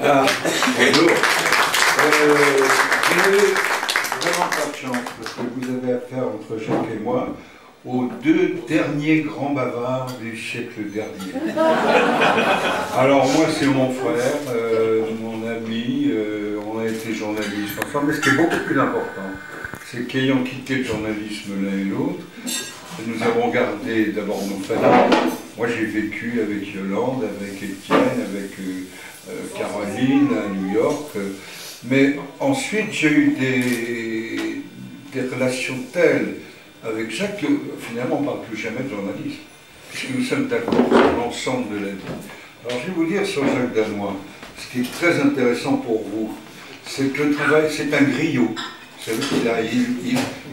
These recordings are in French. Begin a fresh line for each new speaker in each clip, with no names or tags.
Ah, bonjour. Vous n'avez vraiment pas de chance, parce que vous avez affaire, entre Jacques et moi, aux deux derniers grands bavards du siècle dernier. Alors moi, c'est mon frère, mon ami, on a été journalistes ensemble, mais ce qui est beaucoup plus important, c'est qu'ayant quitté le journalisme l'un et l'autre, nous avons gardé d'abord nos familles. Moi, j'ai vécu avec Yolande, avec Étienne, avec Caroline à New York. Mais ensuite, j'ai eu des relations telles avec Jacques que finalement, on ne parle plus jamais de journalisme, puisque nous sommes d'accord sur l'ensemble de la vie. Alors, je vais vous dire sur Jacques Danois, ce qui est très intéressant pour vous, c'est que le travail, c'est un griot.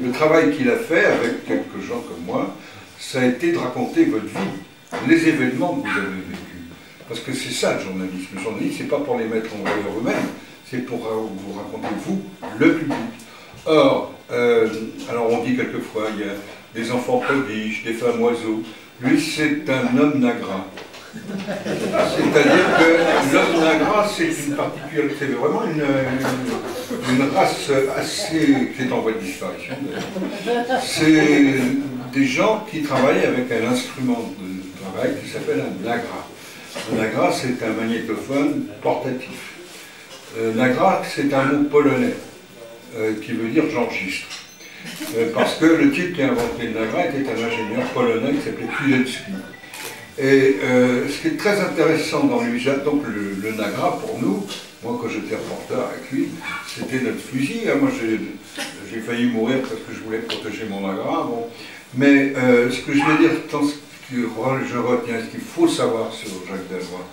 Le travail qu'il a fait avec quelques gens comme moi, ça a été de raconter votre vie, les événements que vous avez vécus. Parce que c'est ça le journalisme. Le journalisme, c'est pas pour les mettre en valeur eux-mêmes, c'est pour vous raconter, vous, le public. Or, alors on dit quelquefois, il y a des enfants prodiges, des femmes oiseaux. Lui, c'est un homme nagra. C'est-à-dire que l'homme nagra, c'est une particularité, c'est vraiment une race assez, qui est en voie de disparition. C'est des gens qui travaillent avec un instrument de travail qui s'appelle un nagra. Un nagra, c'est un magnétophone portatif. Nagra, c'est un mot polonais qui veut dire j'enregistre. Parce que le type qui a inventé le nagra était un ingénieur polonais qui s'appelait Pilecki. Et ce qui est très intéressant dans l'usage, donc le nagra pour nous, moi quand j'étais reporter avec lui, c'était notre fusil. Moi j'ai failli mourir parce que je voulais protéger mon nagra. Bon. Mais ce que je veux dire, dans ce que je retiens, ce qu'il faut savoir sur Jacques Danois,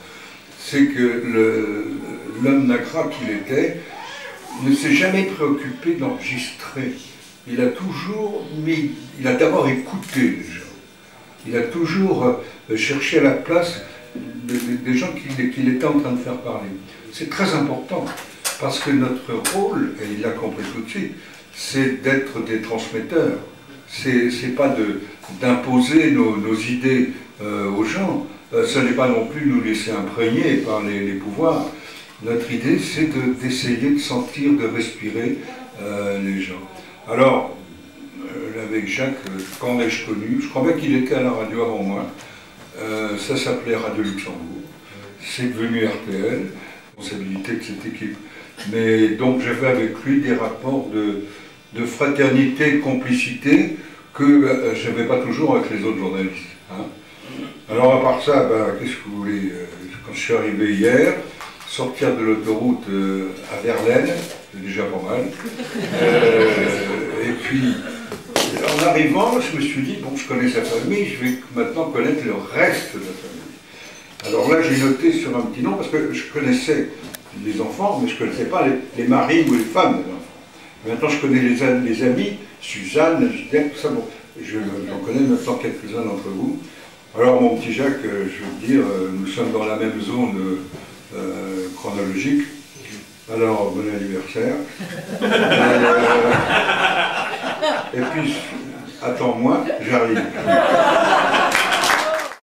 c'est que l'homme nagra qu'il était ne s'est jamais préoccupé d'enregistrer. Il a toujours mis, il a d'abord écouté les gens. Il a toujours cherché à la place des gens qu'il était en train de faire parler. C'est très important, parce que notre rôle, et il l'a compris tout de suite, c'est d'être des transmetteurs. C'est pas d'imposer nos idées aux gens. Ce n'est pas non plus nous laisser imprégner par les pouvoirs. Notre idée, c'est d'essayer de sentir, de respirer les gens. Alors, avec Jacques, quand l'ai-je connu? Je crois bien qu'il était à la radio avant moi. Ça s'appelait Radio Luxembourg. C'est devenu RTL, responsabilité de cette équipe. Mais donc j'avais avec lui des rapports de fraternité, de complicité que je n'avais pas toujours avec les autres journalistes. Hein. Alors à part ça, ben, qu'est-ce que vous voulez? Quand je suis arrivé hier, sortir de l'autoroute à Verlaine, c'est déjà pas mal. Et puis, en arrivant, je me suis dit, bon, je connais sa famille, je vais maintenant connaître le reste de la famille. Alors là, j'ai noté sur un petit nom, parce que je connaissais les enfants, mais je ne connaissais pas les maris ou les femmes des enfants. Maintenant, je connais les amis, Suzanne, Gilles, tout ça, bon, j'en connais maintenant quelques-uns d'entre vous. Alors, mon petit Jacques, je veux dire, nous sommes dans la même zone chronologique. Alors, bon anniversaire. Et puis, attends-moi, j'arrive.